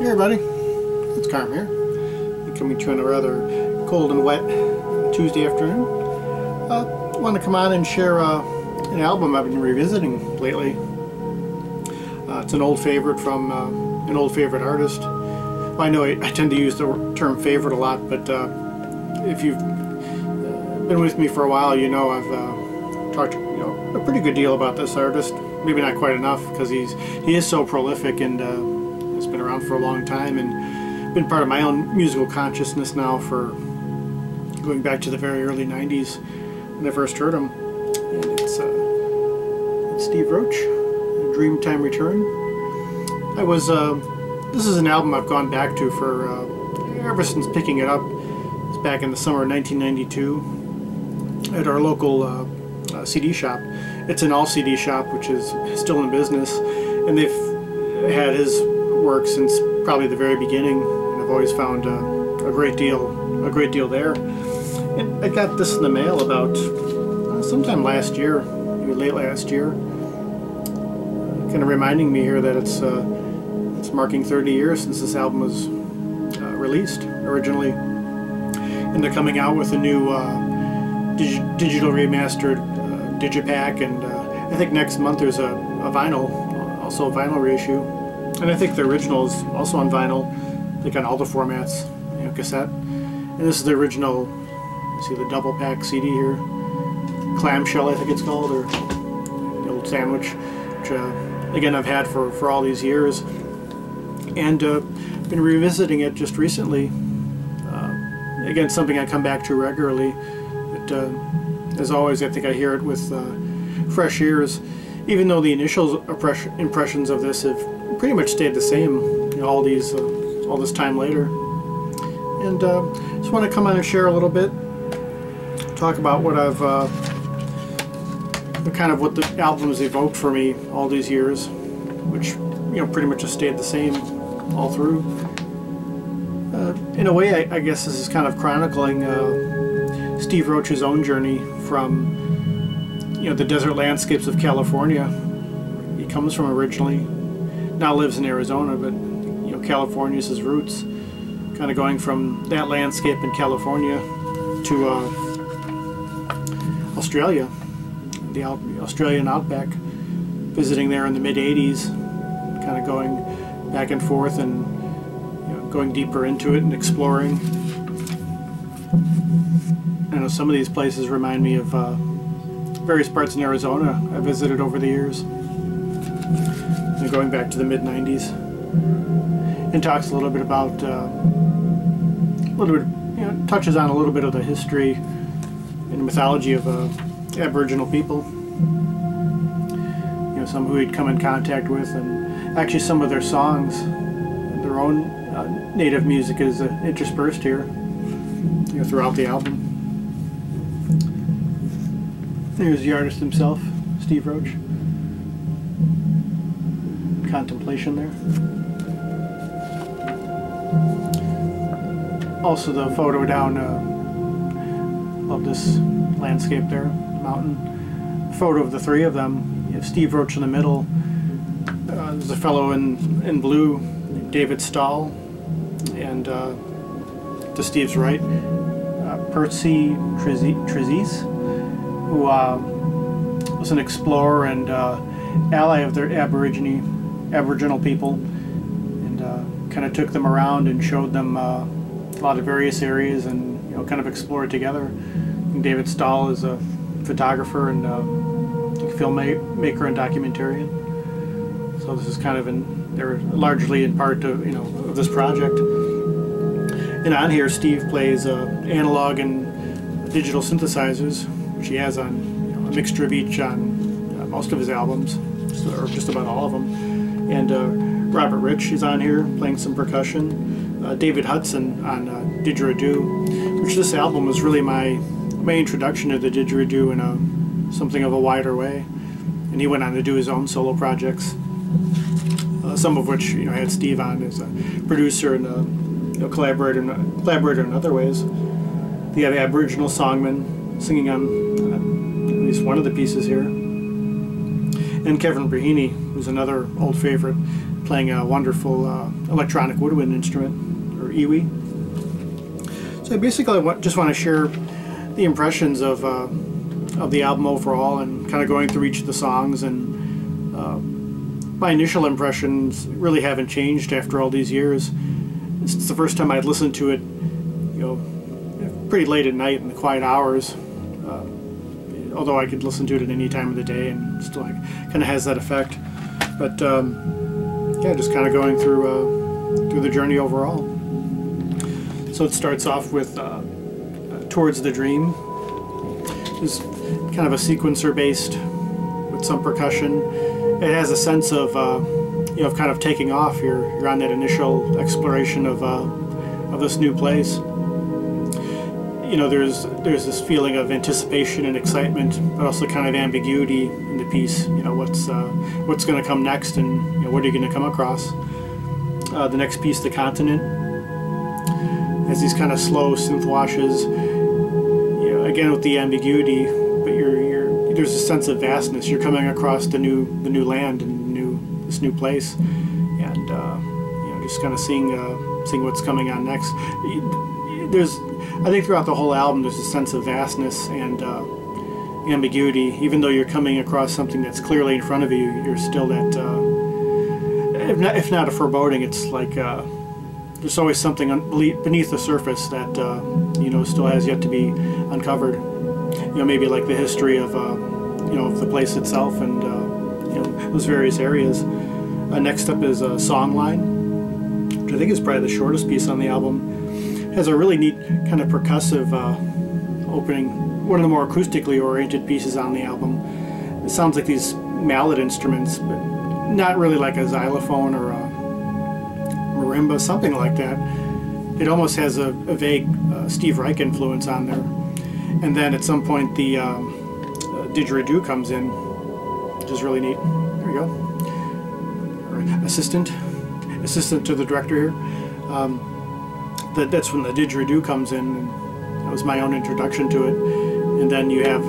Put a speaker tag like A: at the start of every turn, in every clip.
A: Hey everybody, it's Carm here. I'm coming to you on a rather cold and wet Tuesday afternoon. I want to come on and share an album I've been revisiting lately. It's an old favorite from an old favorite artist. Well, I know I tend to use the term favorite a lot, but if you've been with me for a while, you know I've talked a pretty good deal about this artist. Maybe not quite enough, because he is so prolific and has been around for a long time and been part of my own musical consciousness now for going back to the very early 90s when I first heard him. And it's Steve Roach, Dreamtime Return. This is an album I've gone back to for ever since picking it up. It's back in the summer of 1992 at our local CD shop. It's an all CD shop which is still in business, and they've had his work since probably the very beginning, and I've always found a great deal there. And I got this in the mail about sometime last year, maybe late last year, kind of reminding me here that it's marking 30 years since this album was released originally, and they're coming out with a new digital remastered digipack, and I think next month there's a vinyl, also a vinyl reissue, and I think the original is also on vinyl, like on all the formats, cassette. And this is the original. You see the double pack CD here, clamshell I think it's called, or the old sandwich, which again I've had for all these years, and been revisiting it just recently. Again, something I come back to regularly, but as always, I think I hear it with fresh ears, even though the initial impressions of this have pretty much stayed the same, all this time later. And just want to come on and share a little bit, talk about what I've, what the albums evoked for me all these years, which pretty much have stayed the same all through. In a way, I guess this is kind of chronicling Steve Roach's own journey from the desert landscapes of California. He comes from originally, now lives in Arizona, but California is his roots. Kind of going from that landscape in California to Australia, the Australian outback, visiting there in the mid-80s, kind of going back and forth and going deeper into it and exploring. I know some of these places remind me of various parts in Arizona I visited over the years, going back to the mid-90s, and talks a little bit about, touches on a little bit of the history and mythology of Aboriginal people, some who he'd come in contact with, and actually some of their songs, their own native music is interspersed here, throughout the album. There's the artist himself, Steve Roach. Contemplation there. Also the photo down of this landscape there, mountain. Photo of the three of them. You have Steve Roach in the middle. There's a fellow in blue, David Stahl, and to Steve's right, Percy Trezise, who was an explorer and ally of their Aboriginal people, and kind of took them around and showed them a lot of various areas, and kind of explored together. And David Stahl is a photographer and filmmaker and documentarian. So this is kind of they're largely in part of this project. And on here, Steve plays analog and digital synthesizers, which he has on a mixture of each on most of his albums, or just about all of them. And Robert Rich is on here playing some percussion. David Hudson on didgeridoo, which this album was really my introduction to the didgeridoo in something of a wider way. And he went on to do his own solo projects, some of which had Steve on as a producer and a collaborator in other ways. You have Aboriginal songmen singing on at least one of the pieces here, and Kevin Braheny, who's another old favorite, playing a wonderful electronic woodwind instrument, or iwi. So basically I just want to share the impressions of the album overall, and kind of going through each of the songs. And my initial impressions really haven't changed after all these years. It's the first time I'd listened to it, you know, pretty late at night in the quiet hours. Although I could listen to it at any time of the day, and still kind of has that effect. But yeah, just kind of going through the journey overall. So it starts off with Towards the Dream. It's kind of a sequencer based with some percussion. It has a sense of you know, kind of taking off. You're on that initial exploration of this new place. You know, there's this feeling of anticipation and excitement, but also kind of ambiguity in the piece. You know, what's going to come next, and you know, what are you going to come across? The next piece, The Continent, has these kind of slow synth washes. You know, again with the ambiguity, but there's a sense of vastness. You're coming across the new land and this new place, and you know, just kind of seeing what's coming on next. I think throughout the whole album there's a sense of vastness and ambiguity. Even though you're coming across something that's clearly in front of you, you're still that, if not a foreboding, it's like there's always something beneath the surface that you know, still has yet to be uncovered. You know, maybe like the history of you know, of the place itself, and you know, those various areas. Next up is Songline, which I think is probably the shortest piece on the album. Has a really neat kind of percussive opening, one of the more acoustically oriented pieces on the album. It sounds like these mallet instruments, but not really like a xylophone or a marimba, something like that. It almost has a vague Steve Reich influence on there. And then at some point the didgeridoo comes in, which is really neat. There we go. Or assistant to the director here. That's when the didgeridoo comes in, and that was my own introduction to it. And then you have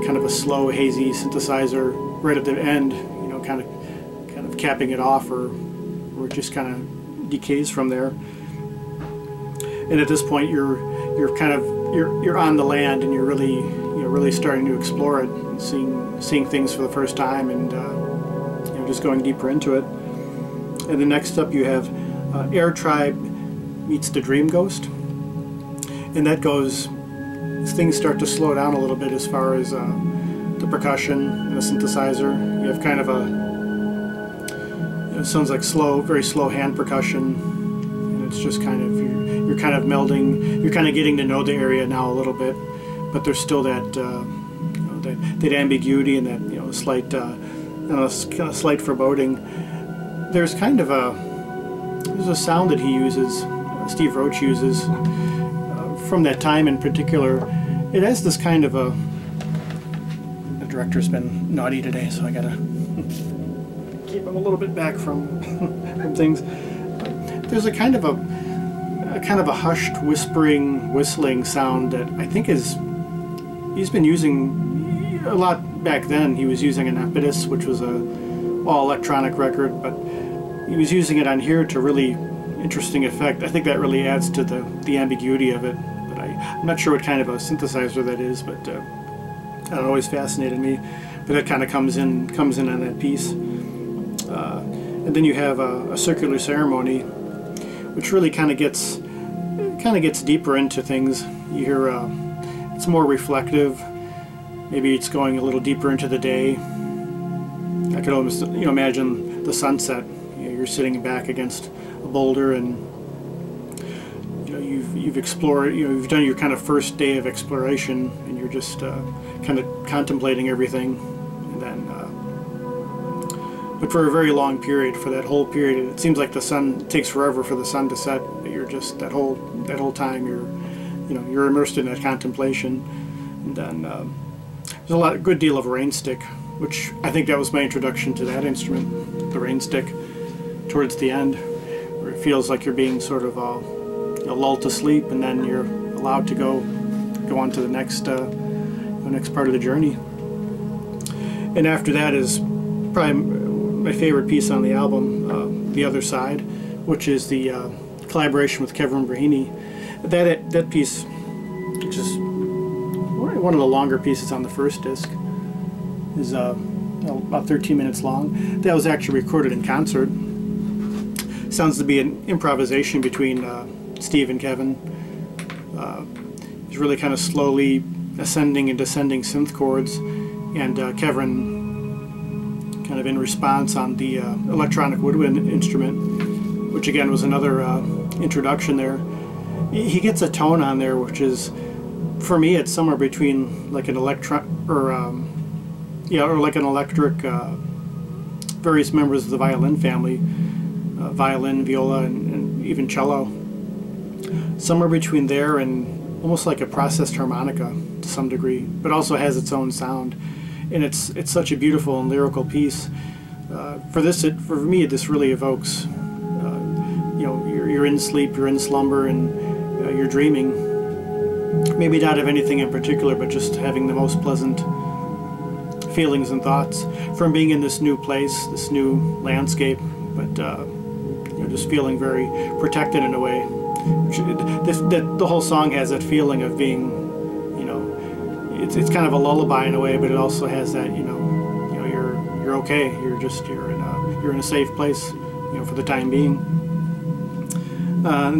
A: kind of a slow, hazy synthesizer right at the end, you know, kind of capping it off, or it just kind of decays from there. And at this point, you're on the land, and you're really starting to explore it, and seeing things for the first time, and you know, just going deeper into it. And then next up, you have Air Tribe meets the Dream Ghost, and that goes, things start to slow down a little bit as far as the percussion and the synthesizer. You have kind of it sounds like very slow hand percussion, and it's just kind of, you're kind of melding, you're kind of getting to know the area now a little bit, but there's still that you know, that ambiguity and that, you know, slight kind of slight foreboding. There's kind of there's a sound that he uses, Steve Roach uses, from that time in particular. It has this kind of the director's been naughty today, so I gotta keep him a little bit back from things. There's a kind of a hushed, whistling sound that I think he's been using a lot back then. He was using an Impetus, which was a all electronic record, but he was using it on here to really interesting effect. I think that really adds to the ambiguity of it, but I'm not sure what kind of a synthesizer that is, but that always fascinated me. But that kind of comes in on that piece. And then you have a Circular Ceremony, which really kind of gets deeper into things. You hear it's more reflective. Maybe it's going a little deeper into the day. I could almost, you know, imagine the sunset. You know, you're sitting back against a boulder, and you know, you've explored, you know, you've done your kind of first day of exploration, and you're just kind of contemplating everything. And then but for a very long period, for that whole period, it seems like the sun, it takes forever for the sun to set, but you're just that whole time you're immersed in that contemplation. And then there's a good deal of rain stick, which I think that was my introduction to that instrument, the rain stick, towards the end, where it feels like you're being sort of lulled to sleep, and then you're allowed to go on to the next part of the journey. And after that is probably my favorite piece on the album, The Other Side, which is the collaboration with Kevin Braheny. That piece, which is one of the longer pieces on the first disc, is about 13 minutes long. That was actually recorded in concert. Sounds to be an improvisation between Steve and Kevin. He's really kind of slowly ascending and descending synth chords, and Kevin kind of in response on the electronic woodwind instrument, which again was another introduction there. He gets a tone on there which is, for me, it's somewhere between like an electric various members of the violin family, violin, viola, and even cello. Somewhere between there and almost like a processed harmonica to some degree, but also has its own sound, and it's such a beautiful and lyrical piece. For me, this really evokes, you're in sleep, you're in slumber, and you're dreaming. Maybe not of anything in particular, but just having the most pleasant feelings and thoughts from being in this new place, this new landscape, but just feeling very protected in a way. The whole song has that feeling of being, it's kind of a lullaby in a way, but it also has that, you're okay. You're in a safe place, for the time being.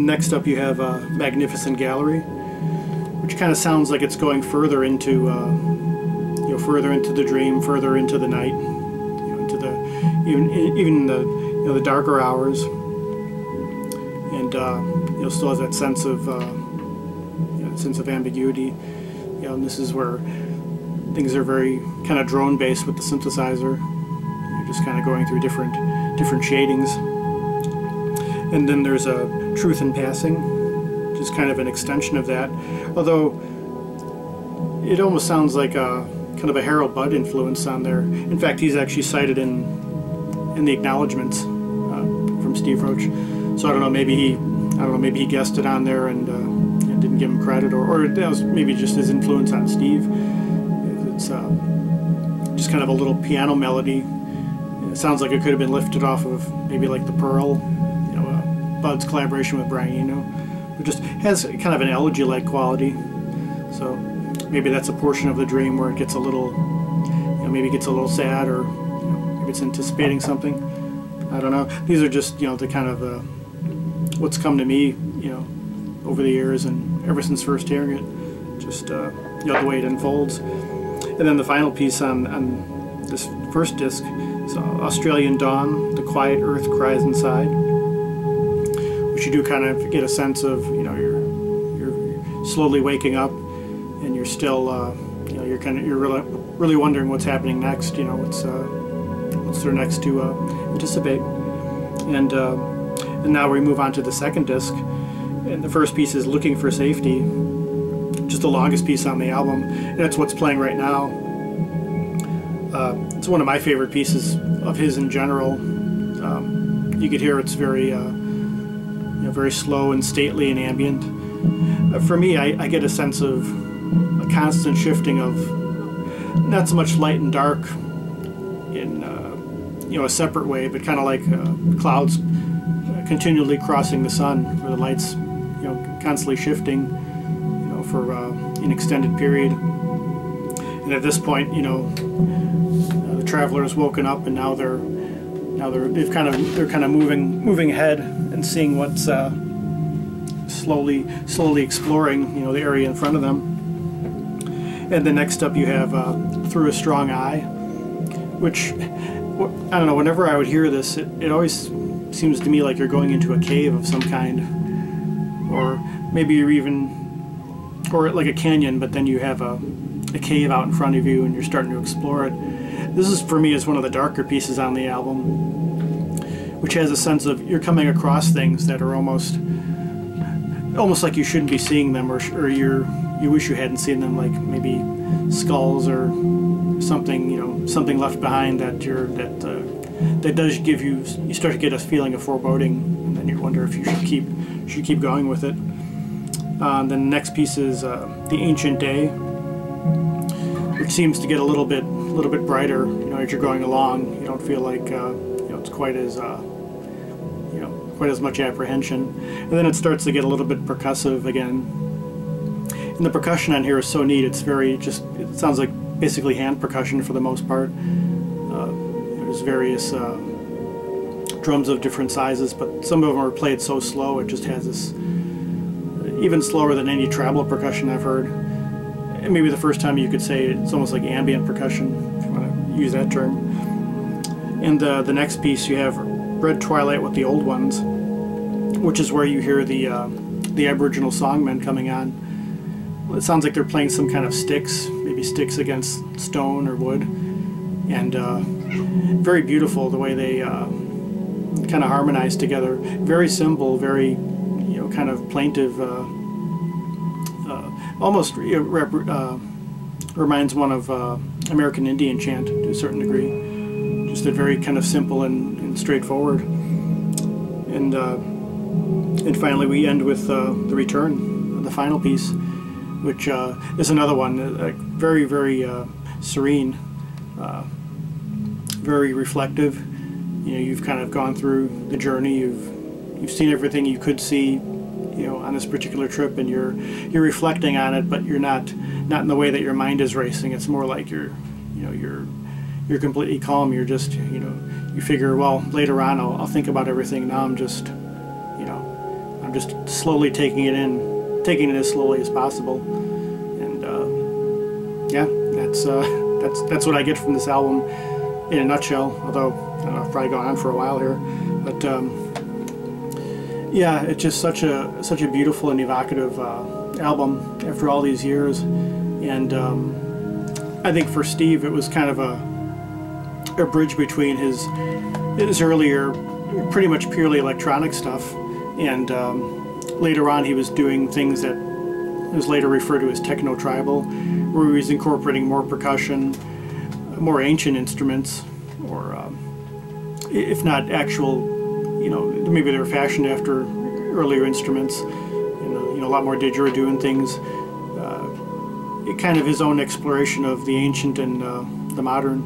A: Next up, you have Magnificent Gallery, which kind of sounds like it's going further into, further into the dream, further into the night, into the even the darker hours, and still has that sense of ambiguity. And this is where things are very kind of drone based with the synthesizer. You're just kind of going through different shadings. And then there's a Truth in Passing, which is kind of an extension of that, although it almost sounds like a kind of a Harold Budd influence on there. In fact, he's actually cited in the acknowledgments from Steve Roach. So I don't know, maybe he guessed it on there and didn't give him credit, or that was maybe just his influence on Steve. It's just kind of a little piano melody. It sounds like it could have been lifted off of maybe like the Pearl, Bud's collaboration with Brian Eno. It just has kind of an elegy-like quality. So maybe that's a portion of the dream where it gets a little, maybe it gets a little sad, or maybe it's anticipating something. I don't know. These are just the kind of what's come to me, over the years and ever since first hearing it. Just the way it unfolds. And then the final piece on this first disc is Australian Dawn, The Quiet Earth Cries Inside, which you do kind of get a sense of, you're slowly waking up, and you're still, you're really wondering what's happening next. What's there next to anticipate. And now we move on to the second disc, and the first piece is Looking for Safety, just the longest piece on the album, and it's what's playing right now. It's one of my favorite pieces of his in general. You could hear it's very very slow and stately and ambient. For me, I get a sense of a constant shifting of not so much light and dark in a separate way, but kind of like clouds continually crossing the sun, where the light's constantly shifting for an extended period. And at this point, the traveler has woken up, and now they're kind of moving ahead and seeing what's slowly exploring the area in front of them. And then next up you have Through a Strong Eye, which, I don't know, whenever I would hear this, it always seems to me like you're going into a cave of some kind, or maybe or like a canyon, but then you have a cave out in front of you and you're starting to explore it. This is, for me, is one of the darker pieces on the album, which has a sense of you're coming across things that are almost like you shouldn't be seeing them, or you wish you hadn't seen them, like maybe skulls or something, something left behind that does give you start to get a feeling of foreboding, and then you wonder if you should keep going with it. Then the next piece is The Ancient Day, which seems to get a little bit brighter. As you're going along, you don't feel like it's quite as quite as much apprehension. And then it starts to get a little bit percussive again. And the percussion on here is so neat. It's very it sounds like basically hand percussion for the most part. There's various drums of different sizes, but some of them are played so slow it just has this, even slower than any treble percussion I've heard. And maybe the first time you could say it's almost like ambient percussion, if you want to use that term. And the next piece you have Red Twilight with the Old Ones, which is where you hear the Aboriginal songmen coming on. It sounds like they're playing some kind of sticks, maybe sticks against stone or wood, and very beautiful the way they kind of harmonize together. Very simple, very kind of plaintive. Almost reminds one of American Indian chant to a certain degree. Just a very kind of simple and straightforward. And finally we end with the Return, the final piece, which is another one, very, very serene, very reflective. You've kind of gone through the journey. You've seen everything you could see, on this particular trip, and you're reflecting on it, but you're not in the way that your mind is racing. It's more like you're completely calm. You're just, you figure, well, later on I'll think about everything. Now I'm just slowly taking it in, as slowly as possible. And yeah, that's what I get from this album in a nutshell. Although I don't know, I've probably gone on for a while here, but yeah, it's just such a beautiful and evocative album after all these years. And I think for Steve it was kind of a bridge between his earlier pretty much purely electronic stuff, and later on he was doing things that was later referred to as techno-tribal, where he was incorporating more percussion, more ancient instruments, or if not actual, maybe they were fashioned after earlier instruments, a lot more didgeridoo and things. Kind of his own exploration of the ancient and the modern,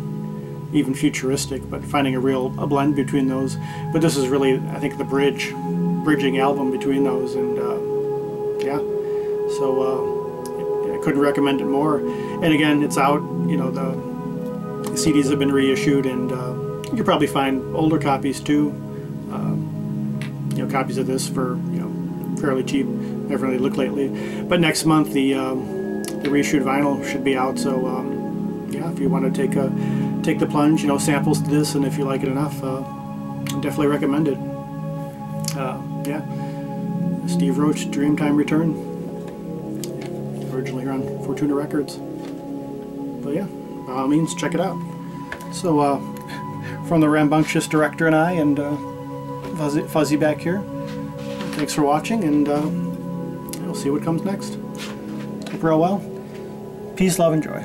A: even futuristic, but finding a blend between those. But this is really, I think, the bridging album between those, and yeah, so I couldn't recommend it more. And again, it's out. The CDs have been reissued, and you can probably find older copies too. Copies of this for fairly cheap. I haven't really looked lately, but next month the reissued vinyl should be out. So yeah, if you want to take the plunge, samples to this, and if you like it enough, definitely recommend it. Yeah, Steve Roach, Dreamtime Return, originally on Fortuna Records. But yeah, by all means, check it out. So from the rambunctious director and I, and Fuzzy back here, thanks for watching, and we'll see what comes next. Hope you're all well. Peace, love, and joy.